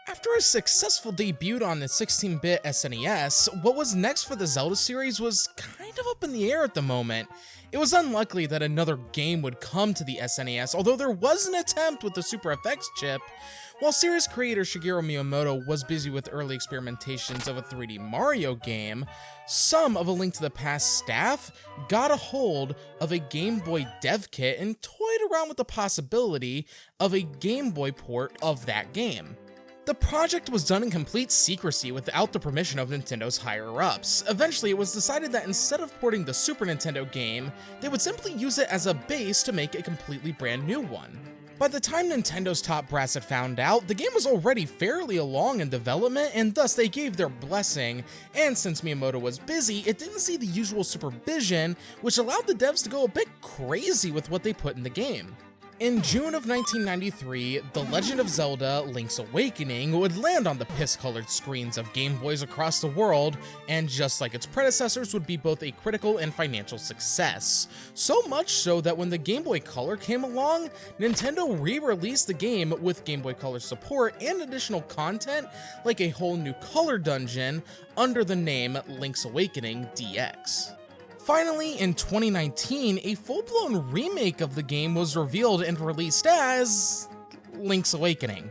After a successful debut on the 16-bit SNES, what was next for the Zelda series was kind of up in the air at the moment. It was unlikely that another game would come to the SNES, although there was an attempt with the Super FX chip. While series creator Shigeru Miyamoto was busy with early experimentations of a 3D Mario game, some of A Link to the Past staff got a hold of a Game Boy dev kit and toyed around with the possibility of a Game Boy port of that game. The project was done in complete secrecy without the permission of Nintendo's higher-ups. Eventually, it was decided that instead of porting the Super Nintendo game, they would simply use it as a base to make a completely brand new one. By the time Nintendo's top brass had found out, the game was already fairly along in development, and thus they gave their blessing, and since Miyamoto was busy, it didn't see the usual supervision, which allowed the devs to go a bit crazy with what they put in the game. In June of 1993, The Legend of Zelda: Link's Awakening would land on the piss-colored screens of Game Boys across the world, and just like its predecessors, would be both a critical and financial success. So much so that when the Game Boy Color came along, Nintendo re-released the game with Game Boy Color support and additional content, like a whole new color dungeon, under the name Link's Awakening DX. Finally, in 2019, a full-blown remake of the game was revealed and released as Link's Awakening.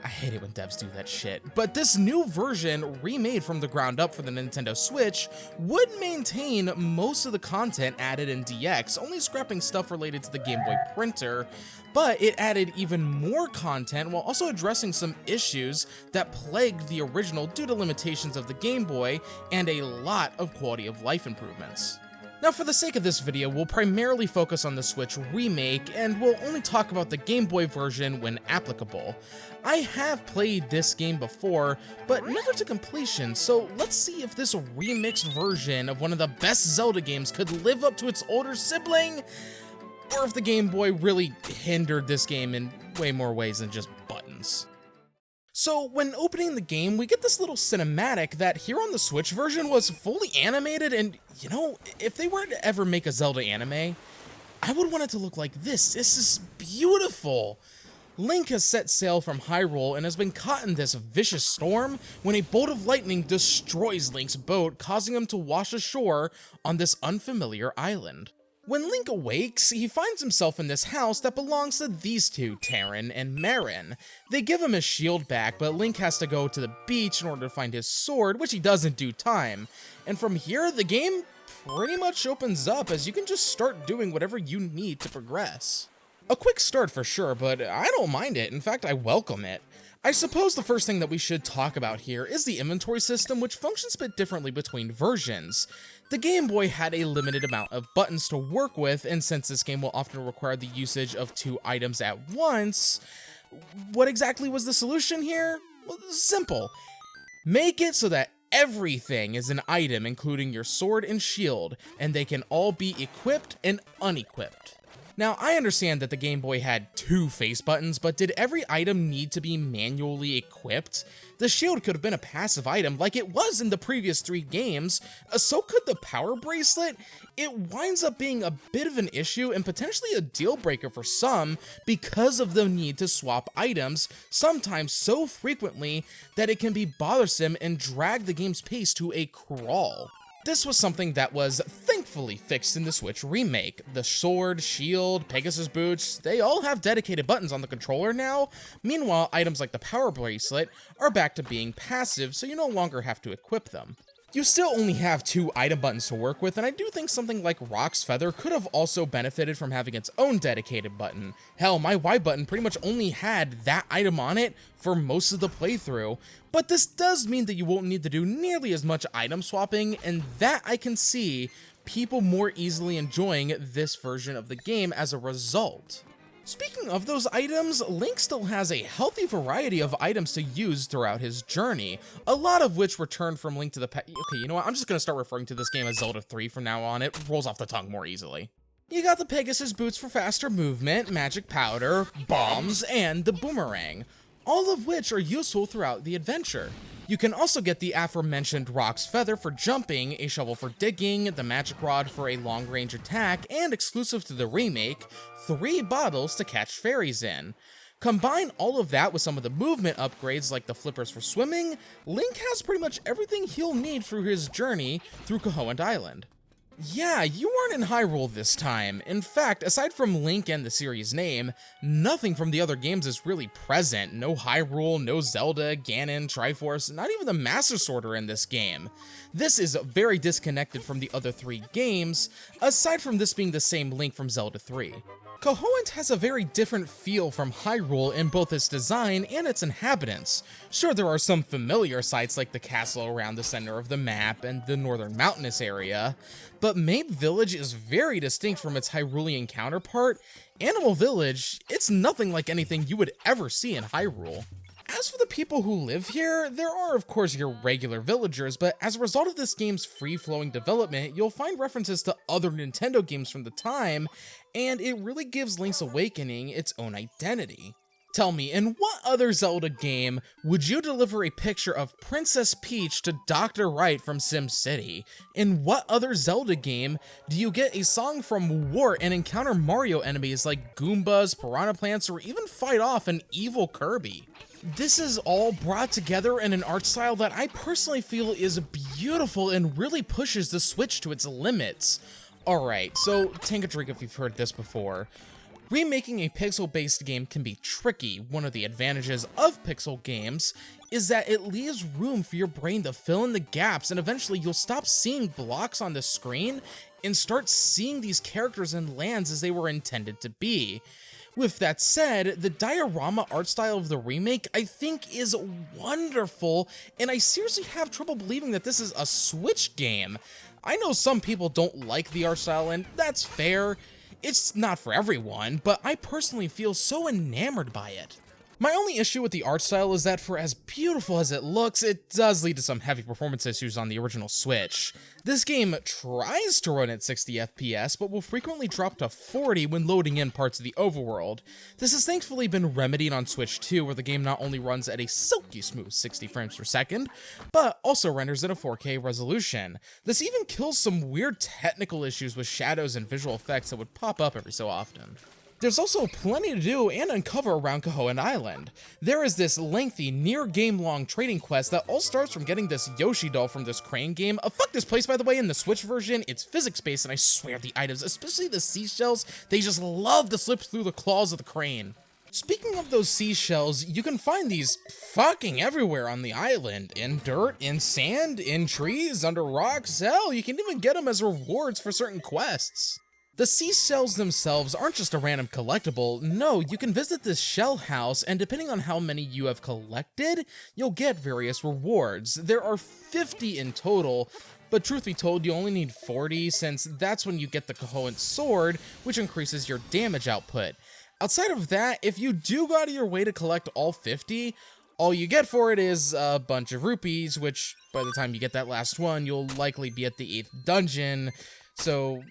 I hate it when devs do that shit, but this new version, remade from the ground up for the Nintendo Switch, would maintain most of the content added in DX, only scrapping stuff related to the Game Boy printer, but it added even more content while also addressing some issues that plagued the original due to limitations of the Game Boy and a lot of quality of life improvements. Now, for the sake of this video, we'll primarily focus on the Switch remake, and we'll only talk about the Game Boy version when applicable. I have played this game before, but never to completion, so let's see if this remixed version of one of the best Zelda games could live up to its older sibling, or if the Game Boy really hindered this game in way more ways than just buttons. So when opening the game, we get this little cinematic that here on the Switch version was fully animated, and you know, if they were to ever make a Zelda anime, I would want it to look like this. This is beautiful. Link has set sail from Hyrule and has been caught in this vicious storm when a bolt of lightning destroys Link's boat, causing him to wash ashore on this unfamiliar island. When Link awakes, he finds himself in this house that belongs to these two, Terran and Marin. They give him his shield back, but Link has to go to the beach in order to find his sword, which he does in due time. And from here, the game pretty much opens up as you can just start doing whatever you need to progress. A quick start for sure, but I don't mind it. In fact, I welcome it. I suppose the first thing that we should talk about here is the inventory system, which functions a bit differently between versions. The Game Boy had a limited amount of buttons to work with, and since this game will often require the usage of 2 items at once, what exactly was the solution here? Well, simple. Make it so that everything is an item, including your sword and shield, and they can all be equipped and unequipped. Now, I understand that the Game Boy had 2 face buttons, but did every item need to be manually equipped? The shield could have been a passive item like it was in the previous 3 games, so could the power bracelet. It winds up being a bit of an issue and potentially a deal breaker for some because of the need to swap items, sometimes so frequently that it can be bothersome and drag the game's pace to a crawl. This was something that was thankfully fixed in the Switch remake. The sword, shield, Pegasus boots, they all have dedicated buttons on the controller now. Meanwhile, items like the power bracelet are back to being passive, so you no longer have to equip them. You still only have 2 item buttons to work with, and I do think something like Rock's Feather could have also benefited from having its own dedicated button. Hell, my Y button pretty much only had that item on it for most of the playthrough, but this does mean that you won't need to do nearly as much item swapping, and that I can see people more easily enjoying this version of the game as a result. Speaking of those items, Link still has a healthy variety of items to use throughout his journey, a lot of which return from Link to the Past. Okay, you know what? I'm just gonna start referring to this game as Zelda 3 from now on. It rolls off the tongue more easily. You got the Pegasus boots for faster movement, magic powder, bombs, and the boomerang, all of which are useful throughout the adventure. You can also get the aforementioned Rock's Feather for jumping, a shovel for digging, the magic rod for a long-range attack, and exclusive to the remake, 3 bottles to catch fairies in. Combine all of that with some of the movement upgrades like the flippers for swimming, Link has pretty much everything he'll need through his journey through Koholint Island. Yeah, you weren't in Hyrule this time. In fact, aside from Link and the series name, nothing from the other games is really present. No Hyrule, no Zelda, Ganon, Triforce, not even the Master Sword are in this game. This is very disconnected from the other 3 games, aside from this being the same Link from Zelda 3. Koholint has a very different feel from Hyrule in both its design and its inhabitants. Sure, there are some familiar sites like the castle around the center of the map and the northern mountainous area, but Mabe Village is very distinct from its Hyrulean counterpart. Animal Village, it's nothing like anything you would ever see in Hyrule. As for the people who live here, there are of course your regular villagers, but as a result of this game's free-flowing development, you'll find references to other Nintendo games from the time, and it really gives Link's Awakening its own identity. Tell me, in what other Zelda game would you deliver a picture of Princess Peach to Dr. Wright from SimCity? In what other Zelda game do you get a song from Wart and encounter Mario enemies like Goombas, Piranha Plants, or even fight off an evil Kirby? This is all brought together in an art style that I personally feel is beautiful and really pushes the Switch to its limits. Alright, so take a drink if you've heard this before. Remaking a pixel-based game can be tricky. One of the advantages of pixel games is that it leaves room for your brain to fill in the gaps, and eventually you'll stop seeing blocks on the screen and start seeing these characters and lands as they were intended to be. With that said, the diorama art style of the remake I think is wonderful, and I seriously have trouble believing that this is a Switch game. I know some people don't like the art style, and that's fair. It's not for everyone, but I personally feel so enamored by it. My only issue with the art style is that for as beautiful as it looks, it does lead to some heavy performance issues on the original Switch. This game tries to run at 60 FPS, but will frequently drop to 40 when loading in parts of the overworld. This has thankfully been remedied on Switch 2, where the game not only runs at a silky smooth 60 frames per second, but also renders at a 4K resolution. This even kills some weird technical issues with shadows and visual effects that would pop up every so often. There's also plenty to do and uncover around Koholint Island. There is this lengthy, near-game-long trading quest that all starts from getting this Yoshi doll from this Crane game. Fuck this place, by the way, in the Switch version, it's physics-based, and I swear the items, especially the seashells, they just love to slip through the claws of the crane. Speaking of those seashells, you can find these fucking everywhere on the island. In dirt, in sand, in trees, under rocks, hell, you can even get them as rewards for certain quests. The seashells themselves aren't just a random collectible. No, you can visit this shell house, and depending on how many you have collected, you'll get various rewards. There are 50 in total, but truth be told, you only need 40, since that's when you get the Koholint sword, which increases your damage output. Outside of that, if you do go out of your way to collect all 50, all you get for it is a bunch of rupees, which by the time you get that last one, you'll likely be at the 8th dungeon, so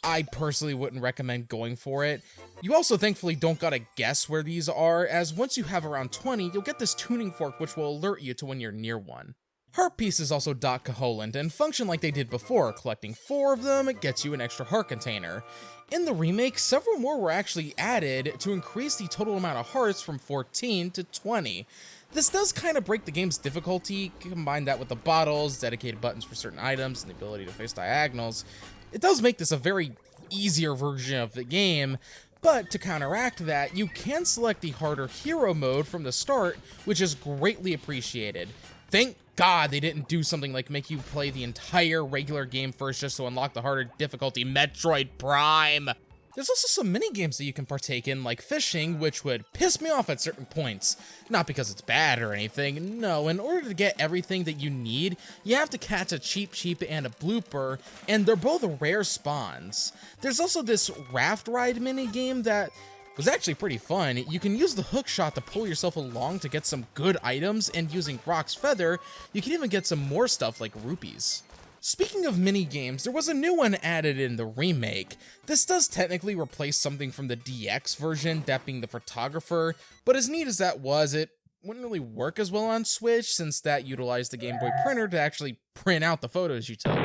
I personally wouldn't recommend going for it. You also thankfully don't gotta guess where these are, as once you have around 20, you'll get this tuning fork which will alert you to when you're near one. Heart pieces also dot Koholint and function like they did before. Collecting 4 of them gets you an extra heart container. In the remake, several more were actually added to increase the total amount of hearts from 14 to 20. This does kind of break the game's difficulty. Combine that with the bottles, dedicated buttons for certain items, and the ability to face diagonals. It does make this a very easier version of the game, but to counteract that, you can select the harder hero mode from the start, which is greatly appreciated. Thank God they didn't do something like make you play the entire regular game first just to unlock the harder difficulty Metroid Prime. There's also some mini-games that you can partake in, like fishing, which would piss me off at certain points. Not because it's bad or anything, no, in order to get everything that you need, you have to catch a Cheep and a Blooper, and they're both rare spawns. There's also this raft ride mini-game that was actually pretty fun. You can use the hook shot to pull yourself along to get some good items, and using Rock's Feather, you can even get some more stuff like rupees. Speaking of mini games, there was a new one added in the remake. This does technically replace something from the DX version, that being the photographer, but as neat as that was, it wouldn't really work as well on Switch since that utilized the Game Boy printer to actually print out the photos you took.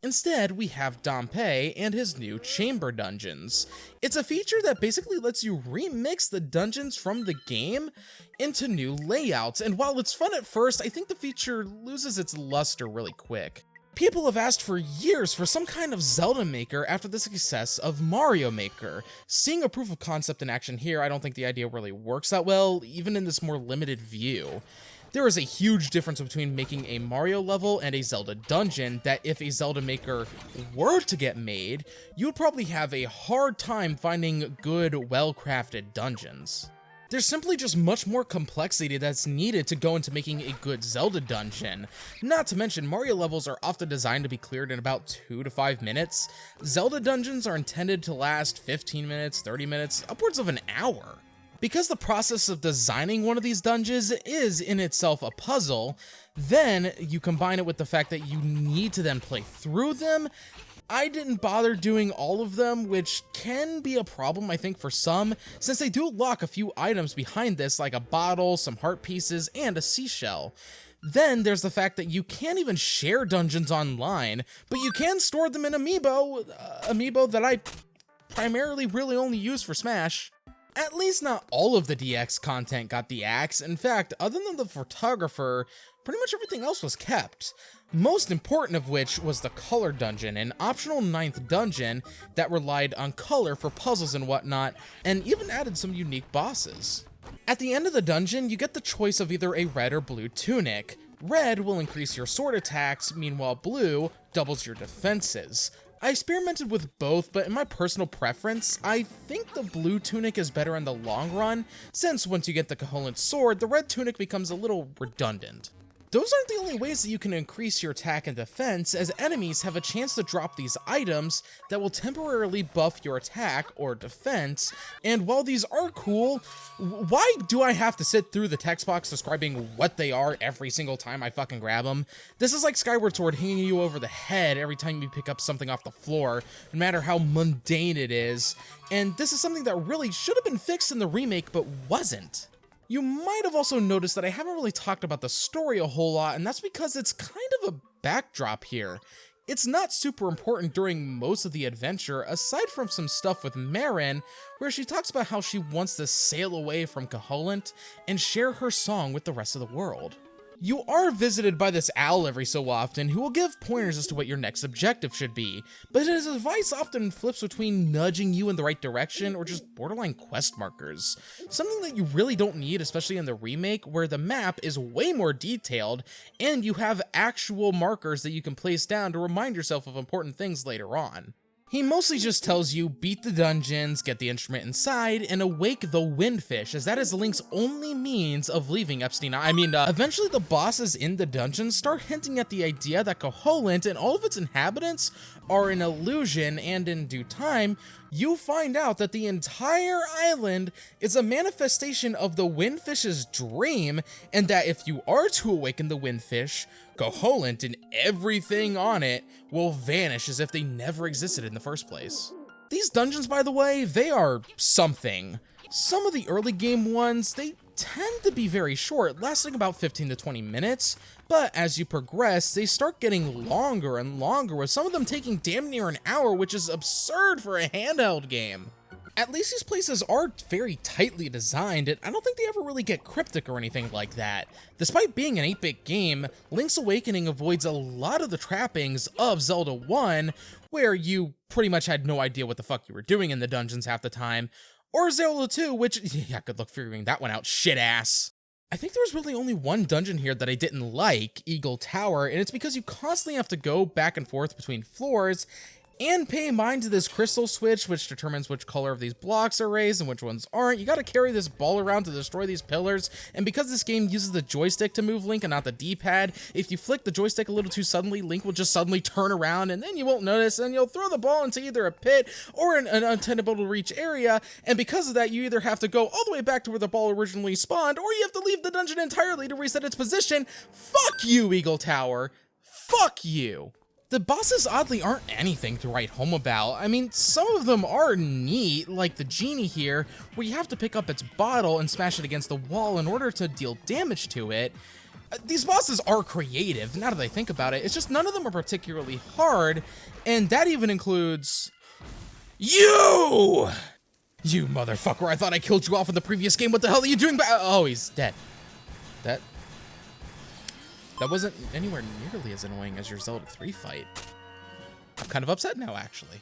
Instead, we have Dompe and his new chamber dungeons. It's a feature that basically lets you remix the dungeons from the game into new layouts, and while it's fun at first, I think the feature loses its luster really quick. People have asked for years for some kind of Zelda Maker after the success of Mario Maker. Seeing a proof of concept in action here, I don't think the idea really works that well, even in this more limited view. There is a huge difference between making a Mario level and a Zelda dungeon that if a Zelda Maker were to get made, you would probably have a hard time finding good, well-crafted dungeons. There's simply just much more complexity that's needed to go into making a good Zelda dungeon. Not to mention, Mario levels are often designed to be cleared in about 2 to 5 minutes. Zelda dungeons are intended to last 15 minutes, 30 minutes, upwards of an hour. Because the process of designing one of these dungeons is in itself a puzzle, then you combine it with the fact that you need to then play through them. I didn't bother doing all of them, which can be a problem I think for some, since they do lock a few items behind this like a bottle, some heart pieces, and a seashell. Then there's the fact that you can't even share dungeons online, but you can store them in amiibo that I primarily really only use for Smash. At least not all of the DX content got the axe. In fact, other than the photographer, pretty much everything else was kept. Most important of which was the Color Dungeon, an optional 9th dungeon that relied on color for puzzles and whatnot, and even added some unique bosses. At the end of the dungeon, you get the choice of either a red or blue tunic. Red will increase your sword attacks, meanwhile blue doubles your defenses. I experimented with both, but in my personal preference, I think the blue tunic is better in the long run, since once you get the Koholint sword, the red tunic becomes a little redundant. Those aren't the only ways that you can increase your attack and defense, as enemies have a chance to drop these items that will temporarily buff your attack or defense, and while these are cool, why do I have to sit through the text box describing what they are every single time I fucking grab them? This is like Skyward Sword hanging you over the head every time you pick up something off the floor, no matter how mundane it is, and this is something that really should have been fixed in the remake but wasn't. You might have also noticed that I haven't really talked about the story a whole lot, and that's because it's kind of a backdrop here. It's not super important during most of the adventure, aside from some stuff with Marin, where she talks about how she wants to sail away from Koholint and share her song with the rest of the world. You are visited by this owl every so often who will give pointers as to what your next objective should be, but his advice often flips between nudging you in the right direction or just borderline quest markers. Something that you really don't need, especially in the remake, where the map is way more detailed and you have actual markers that you can place down to remind yourself of important things later on. He mostly just tells you, beat the dungeons, get the instrument inside, and awake the windfish, as that is Link's only means of leaving Epstein Island. Eventually the bosses in the dungeons start hinting at the idea that Koholint and all of its inhabitants are an illusion, and in due time, you find out that the entire island is a manifestation of the windfish's dream, and that if you are to awaken the windfish, Koholint and everything on it will vanish as if they never existed in the first place. These dungeons, by the way, they are something. Some of the early game ones, they tend to be very short, lasting about 15 to 20 minutes, but as you progress, they start getting longer and longer, with some of them taking damn near an hour, which is absurd for a handheld game. At least these places are very tightly designed, and I don't think they ever really get cryptic or anything like that. Despite being an 8-bit game, Link's Awakening avoids a lot of the trappings of Zelda 1, where you pretty much had no idea what the fuck you were doing in the dungeons half the time, or Zelda 2, which, yeah, good luck figuring that one out, shit ass. I think there was really only one dungeon here that I didn't like, Eagle Tower, and it's because you constantly have to go back and forth between floors, And pay mind to this crystal switch, which determines which color of these blocks are raised and which ones aren't. You gotta carry this ball around to destroy these pillars, and because this game uses the joystick to move Link and not the D-pad, if you flick the joystick a little too suddenly, Link will just suddenly turn around, and then you won't notice, and you'll throw the ball into either a pit or an unattainable to reach area, and because of that, you either have to go all the way back to where the ball originally spawned, or you have to leave the dungeon entirely to reset its position. Fuck you, Eagle Tower! Fuck you! The bosses oddly aren't anything to write home about. I mean, some of them are neat, like the genie here, where you have to pick up its bottle and smash it against the wall in order to deal damage to it. These bosses are creative, now that I think about it. It's just none of them are particularly hard, and that even includes... You! You motherfucker, I thought I killed you off in the previous game. What the hell are you doing oh, he's dead. That wasn't anywhere nearly as annoying as your Zelda 3 fight. I'm kind of upset now, actually.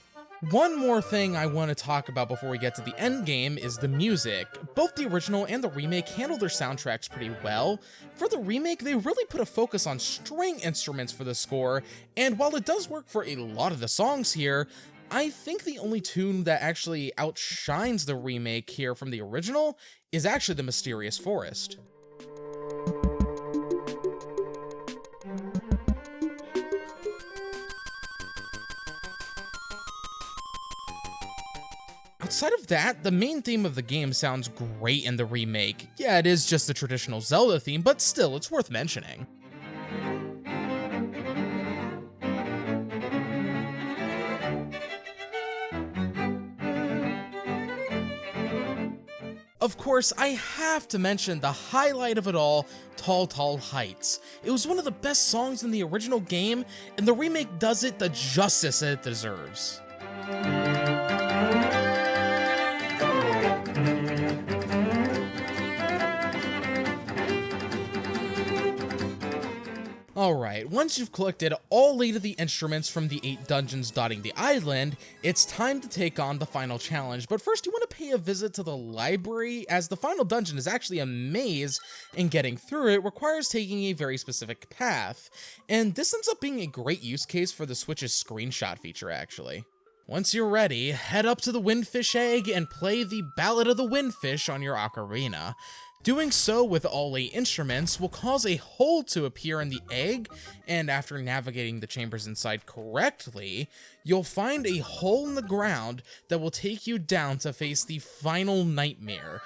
One more thing I want to talk about before we get to the end game is the music. Both the original and the remake handle their soundtracks pretty well. For the remake, they really put a focus on string instruments for the score, and while it does work for a lot of the songs here, I think the only tune that actually outshines the remake here from the original is actually the Mysterious Forest. Outside of that, the main theme of the game sounds great in the remake. Yeah, it is just the traditional Zelda theme, but still, it's worth mentioning. Of course, I have to mention the highlight of it all, Tall Tall Heights. It was one of the best songs in the original game, and the remake does it the justice it deserves. Alright, once you've collected all 8 of the instruments from the 8 dungeons dotting the island, it's time to take on the final challenge. But first, you want to pay a visit to the library, as the final dungeon is actually a maze, and getting through it requires taking a very specific path. And this ends up being a great use case for the Switch's screenshot feature, actually. Once you're ready, head up to the Windfish Egg and play the Ballad of the Windfish on your ocarina. Doing so with all 8 instruments will cause a hole to appear in the egg, and after navigating the chambers inside correctly, you'll find a hole in the ground that will take you down to face the final nightmare.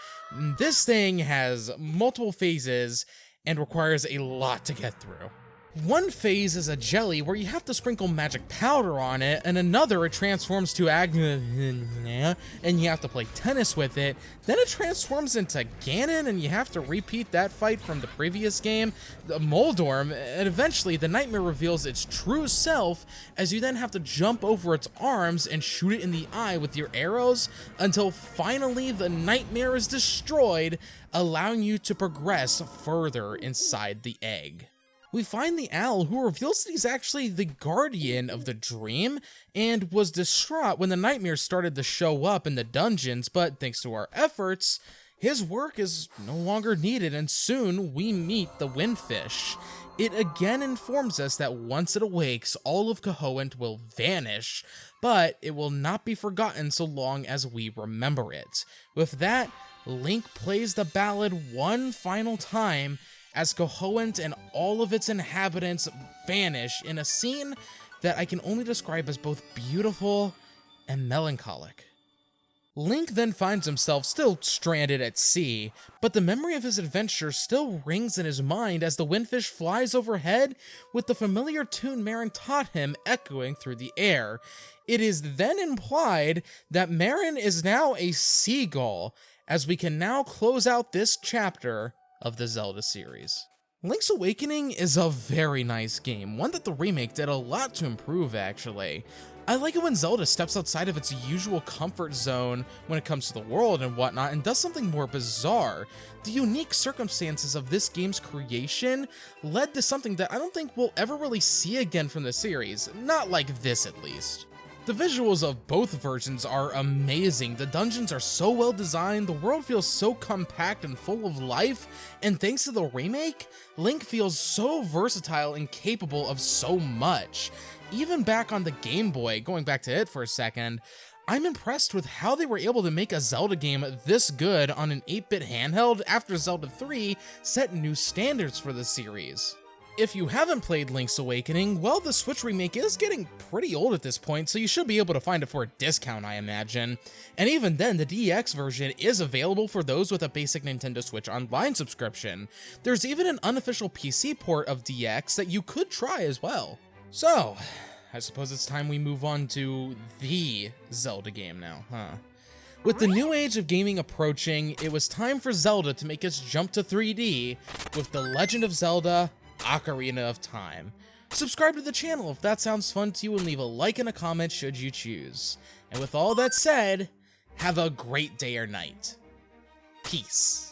This thing has multiple phases and requires a lot to get through. One phase is a jelly where you have to sprinkle magic powder on it, and another it transforms to and you have to play tennis with it. Then it transforms into Ganon and you have to repeat that fight from the previous game, the Moldorm, and eventually the nightmare reveals its true self as you then have to jump over its arms and shoot it in the eye with your arrows until finally the nightmare is destroyed, allowing you to progress further inside the egg. We find the owl, who reveals that he's actually the guardian of the dream, and was distraught when the nightmares started to show up in the dungeons, but thanks to our efforts, his work is no longer needed, and soon we meet the Windfish. It again informs us that once it awakes, all of Koholint will vanish, but it will not be forgotten so long as we remember it. With that, Link plays the ballad one final time, as Koholint and all of its inhabitants vanish in a scene that I can only describe as both beautiful and melancholic. Link then finds himself still stranded at sea, but the memory of his adventure still rings in his mind as the Windfish flies overhead with the familiar tune Marin taught him echoing through the air. It is then implied that Marin is now a seagull, as we can now close out this chapter of the Zelda series. Link's Awakening is a very nice game, one that the remake did a lot to improve actually. I like it when Zelda steps outside of its usual comfort zone when it comes to the world and whatnot and does something more bizarre. The unique circumstances of this game's creation led to something that I don't think we'll ever really see again from the series, not like this at least. The visuals of both versions are amazing, the dungeons are so well designed, the world feels so compact and full of life, and thanks to the remake, Link feels so versatile and capable of so much. Even back on the Game Boy, going back to it for a second, I'm impressed with how they were able to make a Zelda game this good on an 8-bit handheld after Zelda 3 set new standards for the series. If you haven't played Link's Awakening, well, the Switch remake is getting pretty old at this point, so you should be able to find it for a discount, I imagine. And even then, the DX version is available for those with a basic Nintendo Switch Online subscription. There's even an unofficial PC port of DX that you could try as well. So, I suppose it's time we move on to the Zelda game now, huh? With the new age of gaming approaching, it was time for Zelda to make its jump to 3D with The Legend of Zelda: Ocarina of Time. Subscribe to the channel if that sounds fun to you, and leave a like and a comment should you choose. And with all that said, have a great day or night. Peace.